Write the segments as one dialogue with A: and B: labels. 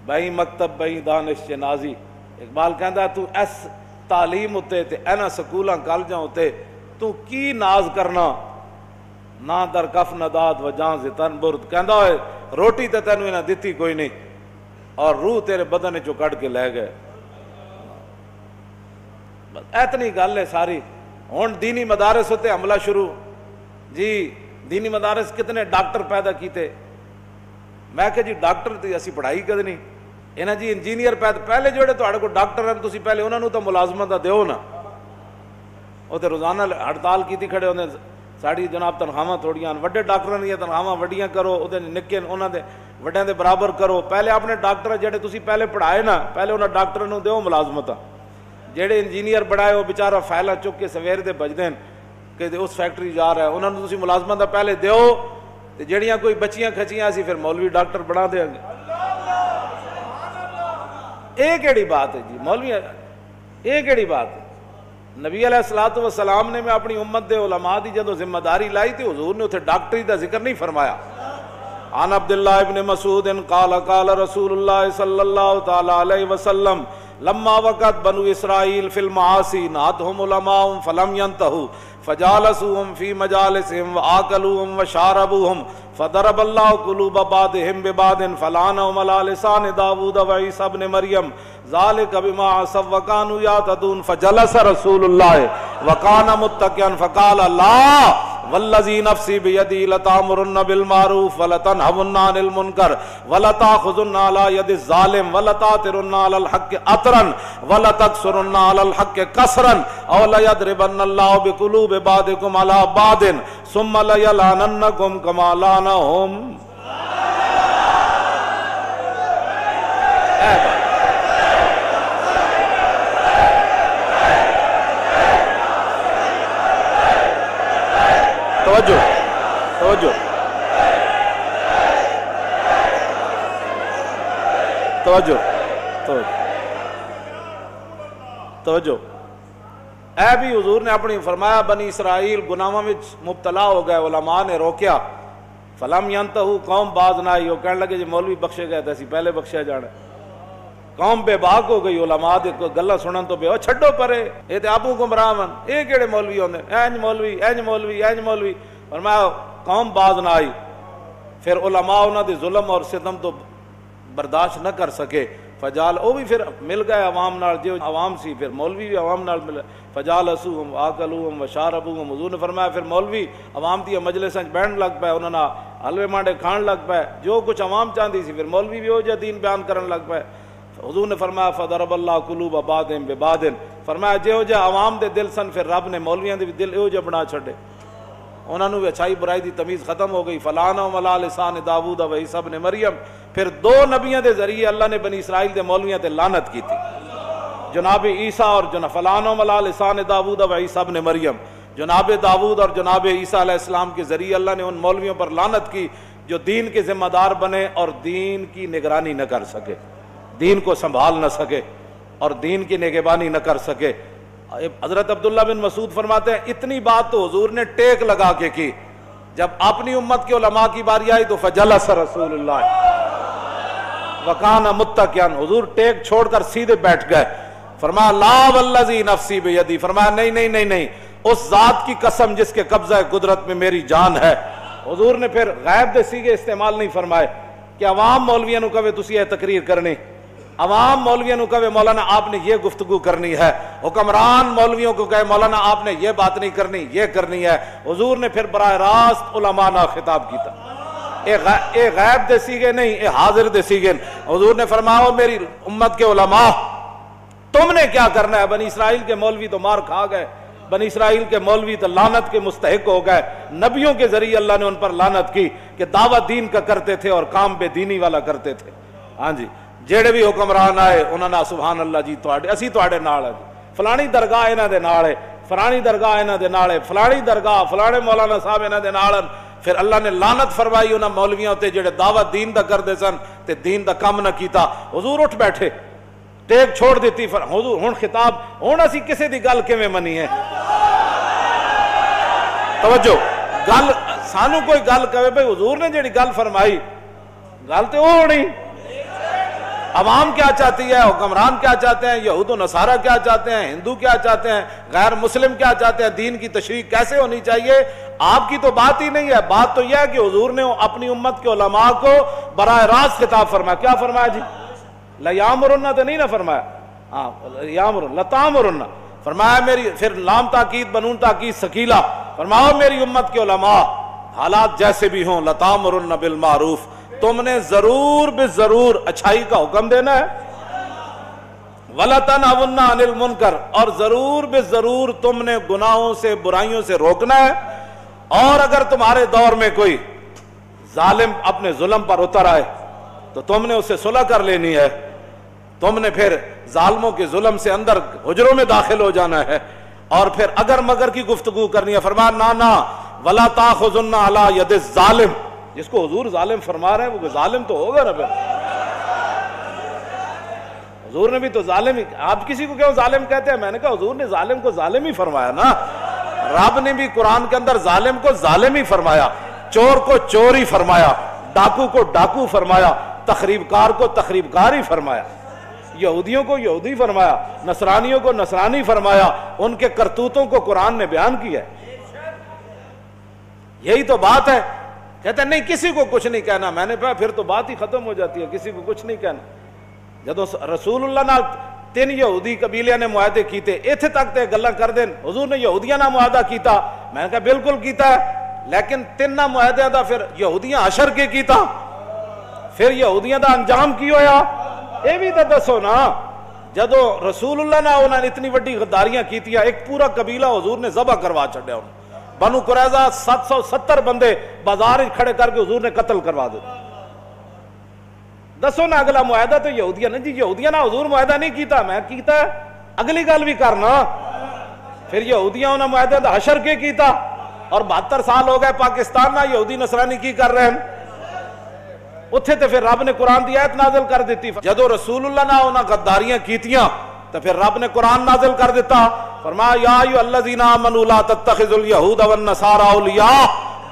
A: بھائی مکتب بھائی دانش نازی. اقبال کہندا تو اس تعلیم اتے تے اینا سکولاں کالجاں اتے تو کی ناز کرنا نہ در کف نداد و جان سے تن برد. کہندا ہے روٹی تے تینوں انہاں دتی کوئی نہیں اور روح تیرے بدن چوں کٹ کے لے گئے. اتنی گل ہے ساری. ہن دینی مدارس ہوتے حملہ شروع. جی دینی مدارس کتنے ڈاکٹر پیدا کیتے. میں کہ جی ڈاکٹر تے اسی پڑھائی کد نہیں انہاں جی انجینئر پیدا. پہلے جوڑے تہاڈے کول ڈاکٹر ہیں تسی پہلے انہاں نوں تو ملازمت دیو نا. وہ تے روزانہ ہڑتال کیتی کھڑے ہوندے ساڑی جناب تنخواہاں تھوڑیاں وڈے ڈاکٹراں دی تنخواہاں وڈیاں کرو او دے نکے انہاں دے وڈیاں دے برابر کرو. پہلے اپنے ڈاکٹر جڑے تسی پہلے پڑھائے نا پہلے انہاں ڈاکٹراں نوں دیو ملازمت. جڑے انجینئر بڑھائے وہ بیچارہ فائلہ چک کے سویر دے بجدیں کہ اس فیکٹری جا رہا ہے انہوں نے تسی ملازمت پہلے دیو تے جڑیاں کوئی بچیاں کھچیاں اسی پھر مولوی ڈاکٹر بنا دیں گے. ایک کیڑی بات ہے جی مولوی ایک کیڑی بات ہے. نبی علیہ الصلوۃ والسلام نے میں اپنی امت دے علماء دی جدوں ذمہ داری لائی تھی حضور نے اتنے ڈاکٹری دا ذکر نہیں فرمایا. عن عبداللہ ابن مسعود قال قال رسول اللہ صلی اللہ تعالی علیہ وسلم لما وقت بنو اسرائیل فی المعاصی نہتهم علماء فلم ينتهوا فجالسوهم في مجالسهم وآكلوهم وشاربوهم فضرب الله قلوب بعضهم ببعض فلعنهم على لسان داود وعيسى ابن مريم ذلك بما عصوا وكانوا يعتدون فجلس رسول الله وكان متكئا فقال لا والذي نفسي بيدي لتأمرن بالمعروف ولتنهون عن المنكر ولتأخذن على يد الظالم ولتأثرن على الحق أثرا ولتكسرن على الحق كسرا أو ليضربن الله بقلوب بعضكم على بعض ثم ليلعننكم كما لعنهم. توجہ توجہ توجہ توجہ. اے بھی حضور نے اپنی فرمایا بنی اسرائیل گناہاں وچ مبتلا ہو گئے علماء نے روکیا. فلم ینتہوا قوم باز نہ آئی. وہ کہنے لگے جی مولوی بخشے گئے تھے اسی پہلے بخشیا جانا. قوم بے باک ہو گئی علماء دے گلاں سنن تو بے چھڈو پرے اے تے آپو گمراہ من اے کیڑے مولوی ہوندے اینج مولوی اینج مولوی اینج مولوی. فرمایا قوم باز نہ آئی. پھر علماء انہاں دے ظلم اور ستم تو برداشت نہ کر سکے. فجال او بھی پھر مل گئے عوام نال جو عوام سی پھر مولوی بھی عوام نال مل فجالسوہم واکلوہم وشاربوہم. حضور نے فرمایا پھر مولوی عوام دی مجلساں وچ بیٹھن لگ پے انہاں نال حلوے مانڈے کھان لگ پے جو کچھ عوام چاہندی سی. پھر مولوی بھی او جا دین بیان کرن لگ پے. حضور نے فرمایا فضرب اللہ قلوب بعضهم ببعض. فرمایا جہو جا عوام دے دل سن پھر رب نے مولویاں دے بھی دل ایو جا بنا چھڈے. انہاں نوں اچھائی برائی دی تمیز ختم ہو گئی. فلعنہم علی لسان داؤد و عیسی ابن مریم. پھر دو نبیوں دے ذریعے اللہ نے بنی اسرائیل دے مولویاں تے لعنت کی تھی جناب عیسیٰ اور فلعنہم علی لسان داؤد و عیسی ابن مریم. جناب داؤد اور جناب عیسیٰ علیہ السلام کے ذریعے اللہ نے ان مولویوں پر لعنت کی جو دین کے ذمہ دار بنے اور دین کی نگرانی نہ کر سکے, دین کو سنبھال نہ سکے اور دین کی نگہبانی نہ کر سکے. حضرت عبداللہ بن مسعود فرماتے ہیں اتنی بات تو حضور نے ٹیک لگا کے کی. جب اپنی امت کے علماء کی باری آئی تو فجلس رسول اللہ وکان متکئن, حضور ٹیک چھوڑ کر سیدھے بیٹھ گئے. فرمایا لا والذی نفسی بیدی, فرمایا نہیں نہیں نہیں نہیں, اس ذات کی قسم جس کے قبضہ قدرت میں میری جان ہے. حضور نے پھر غیب دے سیگے استعمال نہیں فرمائے کہ عوام مولویاں نو کہے تسی یہ تقریر کرنی, عوام مولویوں کو کہے مولانا آپ نے یہ گفتگو کرنی ہے, حکمران مولویوں کو کہے مولانا آپ نے یہ بات نہیں کرنی یہ کرنی ہے. حضور نے پھر براہ راست علماء نہ خطاب کیتا, اے غیب دے سیگے نہیں, اے حاضر دے سیگے. حضور نے فرمایا میری امت کے علماء تم نے کیا کرنا ہے؟ بنی اسرائیل کے مولوی تو مار کھا گئے, بنی اسرائیل کے مولوی تو لعنت کے مستحق ہو گئے. نبیوں کے ذریعے اللہ نے ان پر لعنت کی کہ دعوت دین کا کرتے تھے اور کام بے دینی والا کرتے تھے. ہاں جی, جیڑے بھی حکمران آئے انہوں نے سبحان اللہ جی اسی تواڈے نال ہے, فلانی درگاہ انہاں دے نال ہے, فلانی درگاہ انہاں دے نال ہے, فلانی درگاہ فلانے مولانا صاحب انہاں دے نال. پھر اللہ نے لعنت فرمائی انہاں مولویاں تے جڑے دعوت دین دا کردے سن تے دین دا کم نہ کیتا. حضور اٹھ بیٹھے, ٹیک چھوڑ دیتی. حضور ہن خطاب, ہن اسی کسے دی گل کیویں منی ہے؟ توجہ, گل سانو کوئی گل کہے بھئی حضور نے جڑی گل فرمائی گل تے او ہونی. عوام کیا چاہتی ہے، حکمران کیا چاہتے ہیں، یہود و نصارہ کیا چاہتے ہیں، ہندو کیا چاہتے ہیں، غیر مسلم کیا چاہتے ہیں، دین کی تشریح کیسے ہونی چاہیے، آپ کی تو بات ہی نہیں ہے۔ بات تو یہ ہے کہ حضور نے اپنی امت کے علماء کو براہ راست خطاب فرمایا۔ کیا فرمایا جی؟ لَيَأْمُرُنَّ تو نہیں نہ فرمایا، ہاں یامرن لَتَأْمُرُنَّ فرمایا میری، پھر لام تاکید بنون تاکید ثقیلہ، فرماؤ میری امت کے علماء حالات جیسے بھی ہوں لَتَأْمُرُنَّ بِالْمَعْرُوفِ، تم نے ضرور بالضرور اچھائی کا حکم دینا ہے، وَلَتَنْهَوْنَ عَنِ الْمُنْكَرِ، اور ضرور بالضرور تم نے گناہوں سے برائیوں سے روکنا ہے، اور اگر تمہارے دور میں کوئی ظالم اپنے ظلم پر اتر آئے تو تم نے اسے صلح کر لینی ہے، تم نے پھر ظالموں کے ظلم سے اندر حجروں میں داخل ہو جانا ہے، اور پھر اگر مگر کی گفتگو کرنی ہے، فرمایا نا وَلَا تَأْخُذُنَّ عَلَى يَدِ الظَّالِمِ، جس کو حضور ظالم فرما رہے ہیں وہ ظالم تو ہوگا نا، پھر حضور نے بھی تو ظالم ہی، آپ کسی کو کیوں ظالم کہتے ہیں؟ میں نے کہا حضور نے ظالم کو ظالم ہی فرمایا نا، رب نے بھی قرآن کے اندر ظالم کو ظالم ہی فرمایا، چور کو چور ہی فرمایا، ڈاکو کو ڈاکو فرمایا، تخریب کار کو تخریب کار ہی فرمایا، یہودیوں کو یہودی فرمایا، نصرانیوں کو نصرانی فرمایا، ان کے کرتوتوں کو قرآن نے بیان کیا ہے۔ یہی تو بات ہے۔ کہتے ہیں نہیں کسی کو کچھ نہیں کہنا، میں نے کہا پھر تو بات ہی ختم ہو جاتی ہے، کسی کو کچھ نہیں کہنا۔ جدو رسول اللہ نال 3 یہودی قبیلے نے معاہدے کیتے، ایتھے تک تے گلاں کر دین، حضور نے یہودیاں نال معاہدہ کیتا، میں نے کہا بالکل کیتا ہے، لیکن 3 معاہدے دا پھر یہودیاں حشر کے کیتا، پھر یہودیاں دا انجام کی ہویا، اے بھی تو دسو نا۔ جدو رسول اللہ نے انہوں نے اتنی وڈی غداریاں کیتیاں، ایک پورا قبیلہ حضور نے ذبح کروا چھڑیا، انہوں بنو قریظہ 770 بندے بازار کھڑے کر کے حضور نے قتل کروا دیتے۔ دسو نا اگلا معاہدہ تو یہودیاں نے، جی یہودیاں نا حضور معاہدہ نہیں کیتا، میں کیتا ہے، اگلی گل بھی کرنا۔ پھر یہودیاں انہوں نے معاہدہ دا حشر کے کیتا، اور 72 سال ہو گئے پاکستان نہ یہودی نصرانی کی کر رہے ہیں، اتھے تے پھر رب نے قرآن دی آیت نازل کر دیتی۔ جدو رسول اللہ نے انہاں غداریاں کیتیاں تو پھر رب نے قرآن نازل کر دیتا، فرمایا یا ایھا الذین آمنوا لا تتخذوا اليہود والنصارى اولیاء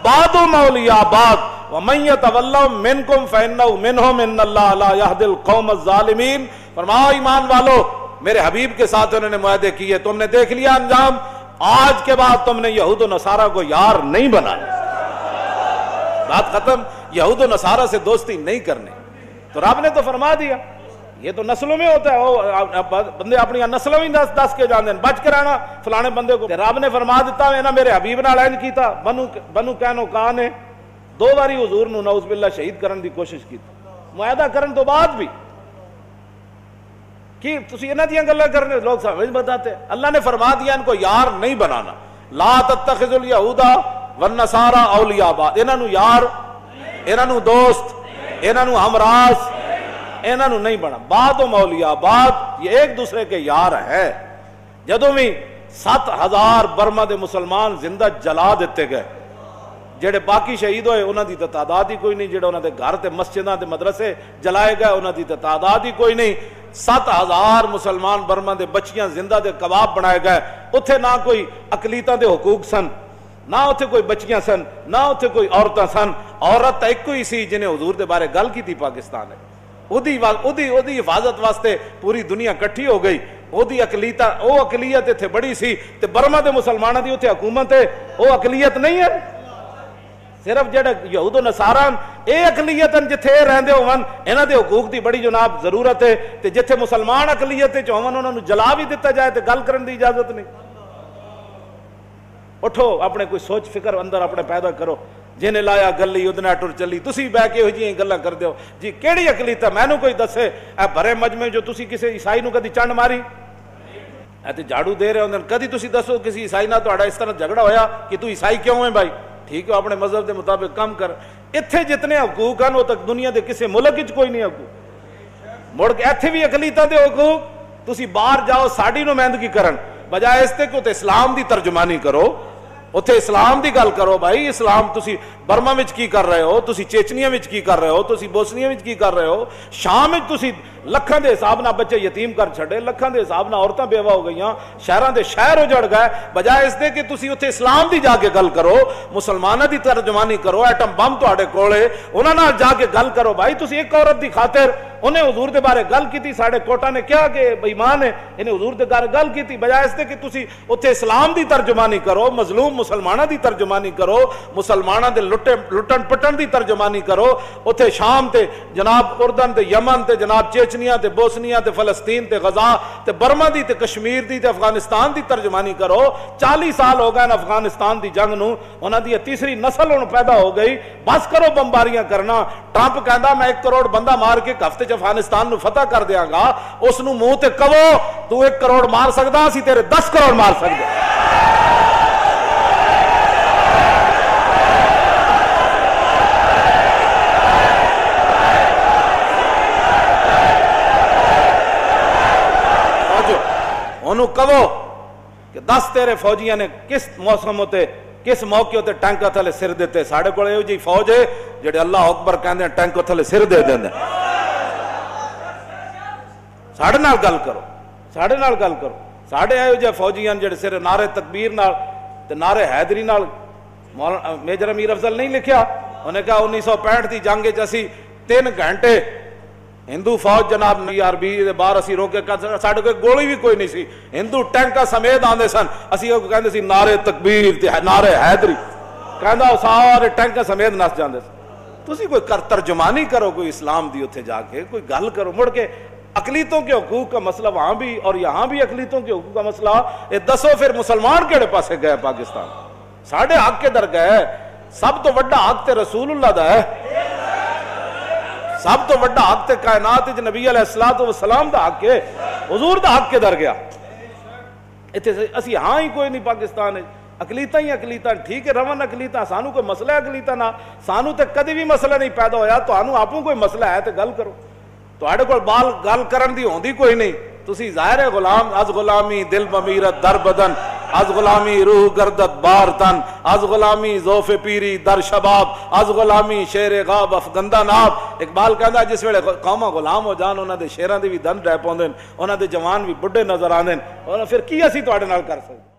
A: بعضهم اولیاء بعض ومن یتولہم منکم فانہ منہم ان اللہ لا یہدی القوم الظالمین۔ فرمایا ایمان والو، میرے حبیب کے ساتھ انہوں نے معاہدے کیے، تم نے دیکھ لیا انجام، آج کے بعد تم نے یہود و نصارہ کو یار نہیں بنانا، بات ختم، یہود و نصارہ سے دوستی نہیں کرنی۔ تو رب نے تو فرما دیا، یہ تو نسلوں میں ہوتا ہے، بندے اپنی نسلوں میں دس کے جاندے ہیں، بچ کے رہنا فلانے بندے کو۔ رب نے فرما دیتا ہے نا میرے حبیب نال انج کیتا، بنو قینقاع نے 2 باری حضور نو نعوذ باللہ شہید کرن دی کوشش کی، معاہدہ کرن تو بعد بھی کہ تسی انہاں دیاں گلاں کرنے، لوگ سمجھ بتاتے، اللہ نے فرما دیا ان کو یار نہیں بنانا، لا تتخذوا اليہود والنصارى اولیاء بعض، انہاں نو یار، انہاں نو دوست، انہاں نو ہمراز، انہاں نو نہیں بنا، بعضهم اولیاء بعض، یہ ایک دوسرے کے یار ہے۔ جدوں بھی 7000 برما دے مسلمان زندہ جلا دیتے گئے، جڑے باقی شہید ہوئے انہاں دی تعداد ہی کوئی نہیں، جڑے انہاں دے گھر تے مسجداں تے مدرسے جلائے گئے انہاں دی تعداد ہی کوئی نہیں۔ 7000 مسلمان برما دے بچیاں زندہ دے کباب بنائے گئے، اتھے نہ کوئی اقلیتاں دے حقوق سن، نہ اتھے کوئی بچیاں سن، نہ اتھے کوئی عورتاں سن، عورت ایک ہی سی جنہیں حضور دے بارے گل کی تھی پاکستان ہے، اودی حفاظت واسطے پوری دنیا کٹھی ہو گئی، اودی اقلیت اتھے بڑی سی، تے برما دے مسلمانوں دی اتھے حکومت ہے، وہ اقلیت نہیں ہے، صرف جڑے یہود و نصارہ اے اقلیت جتھے رہندے ہون انہاں دے حقوق دی بڑی جناب ضرورت ہے، تے جتھے مسلمان اقلیت وچ ہون انہاں نو جلا بھی دتا جائے تے گل کرن دی اجازت نہیں۔ اٹھو اپنے کوئی سوچ فکر اندر اپنے پیدا کرو، جنہیں لایا گلی ادنا ٹر چلی، تسی بہ کے ہوئی گلاں کر دیو جی کیڑی اقلیت ہے، مینوں کوئی دسے اے بھرے مجمع جو تسی کسی عیسائی نو کدی چنڈ ماری، اے تے جھاڑو دے رہے ہوندے، کدی تسی دسو کسی عیسائی نال تہاڈا اس طرح جھگڑا ہویا کہ تو عیسائی کیوں ہے بھائی، ٹھیک ہے اپنے مذہب دے مطابق کام کر، اتھے جتنے حقوق ہیں وہ تک دنیا دے کسی ملک وچ کوئی نہیں حقوق، مڑ کے ایتھے بھی اقلیتاں دے حقوق، تسی باہر جاؤ ساڈی نمائندگی کرن بجائے اس تے کہ تے اسلام دی ترجمانی کرو، اتھے اسلام دی گل کرو، بھائی اسلام تسی برما وچ کی کر رہے ہو، تسی چیچنیا وچ کی کر رہے ہو، تسی بوسنیا وچ کی کر رہے ہو، شام وچ تسی ਲੱਖਾਂ ਦੇ ਹਿਸਾਬ ਨਾਲ ਬੱਚੇ ਯਤੀਮ ਕਰ ਛੱਡੇ, ਲੱਖਾਂ ਦੇ ਹਿਸਾਬ ਨਾਲ ਔਰਤਾਂ ਬੇਵਾ ਹੋ ਗਈਆਂ, ਸ਼ਹਿਰਾਂ ਦੇ ਸ਼ਹਿਰ ਉਜੜ ਗਏ, ਬਜਾਏ ਇਸ ਦੇ ਕਿ ਤੁਸੀਂ ਉੱਥੇ ਇਸਲਾਮ ਦੀ ਜਾ ਕੇ ਗੱਲ ਕਰੋ, ਮੁਸਲਮਾਨਾਂ ਦੀ ਤਰਜਮਾਨੀ ਕਰੋ, ਐਟਮ ਬੰਬ ਤੁਹਾਡੇ ਕੋਲੇ, ਉਹਨਾਂ ਨਾਲ ਜਾ ਕੇ ਗੱਲ ਕਰੋ। ਭਾਈ ਤੁਸੀਂ ਇੱਕ ਔਰਤ ਦੀ ਖਾਤਰ انہیں حضور دے بارے گل کی تھی، ساڑھے کوٹا نے کیا کہ بیمان ہے، انہیں حضور دے بارے گل کی تھی، بجائے اس دے کہ تسی اتھے اسلام دی ترجمانی کرو، مظلوم مسلمانہ دی ترجمانی کرو، مسلمانہ دے لٹن پٹن دی ترجمانی کرو، اتھے شام تے جناب اردن تے یمن تے جناب چیچنیا تے بوسنیا تے فلسطین تے غزہ تے برما دی تے کشمیر دی تے افغانستان دی ترجمانی کرو۔ 40 سال ہو گئے افغانستان دی جنگ نو، انہاں دی تیسری نسل ان پیدا ہو گئی، بس کرو بمباریاں کرنا۔ ٹرمپ کہندا میں 1 کروڑ بندہ مار کے ہفتے افغانستان نو فتح کر دیاں گا، اس نو منہ تے کہو تو 1 کروڑ مار سکدا، اسی تیرے 10 کروڑ مار سکدے۔ انہوں کہو کہ 10 تیرے فوجیاں نے کس موسم ہوتے کس موقع ہوتے ٹینکا تھلے سر دیتے، ساڑھے کو یہ جی فوج ہے جڑے اللہ اکبر کہندے ہیں ٹینکا تھلے سر دے دیندے، ساڑھے نال گل کرو، ساڑھے نال گل کرو۔ ساڑھے آئے جے فوجیاں جڑے سر نعرے تکبیر نال تے نعرے حیدری نال میجر امیر افضل نہیں لکھیا، انہیں کہا 1965 دی جنگ جیسی 3 گھنٹے ہندو فوج جناب RB دے باہر اسی روکے ساڑھے کوئی گولی بھی کوئی نہیں سی، ہندو ٹینکا سمیت آندے سن، اسی کو کہندے سی نعرے تکبیر تے نعرے حیدری، کہندا سارے ٹینکا سمیت نس جاندے سن۔ تسی کوئی ترجمانی کرو کوئی اسلام دی اتھے جا کے، کوئی گل کرو۔ مڑ کے اقلیتوں کے حقوق کا مسئلہ وہاں بھی اور یہاں بھی اقلیتوں کے حقوق کا مسئلہ، یہ دسو پھر مسلمان کیڑے پاسے گئے پاکستان؟ ساڑھے حق کے در گئے، سب تو وڈا حق تے رسول اللہ دا ہے، سب تو وڈا حق تے کائنات جو نبی علیہ السلام دا حق ہے، حضور دا حق کے در گیا۔ اسی ہاں ہی کوئی نہیں پاکستان ہے، اقلیتاں ہی اقلیتاں، ٹھیک ہے رون اقلیتاں، سانو کوئی مسئلہ ہے اقلیتاں نہ، سانو تے کدی بھی مسئلہ نہیں پیدا ہویا، تو آنو آپوں کوئی مسئلہ ہے تے گل کرو، تو آڑے کو بال گل کرن دی ہوندی کوئی نہیں۔ تسی ظاہر ہے غلام، از غلامی دل بمیرت در بدن، از غلامی روح گردت بار تن، از غلامی ذوف پیری در شباب، از غلامی شیر غاب افگندہ ناب۔ اقبال کہندا جس ویلے قوماں غلام ہو جان، انہاں دے شیراں دی بھی دن رہ پوندے، انہاں دے جوان بھی بڈھے نظر آندے، اور پھر کی اسی تواڈے نال کر سکدے؟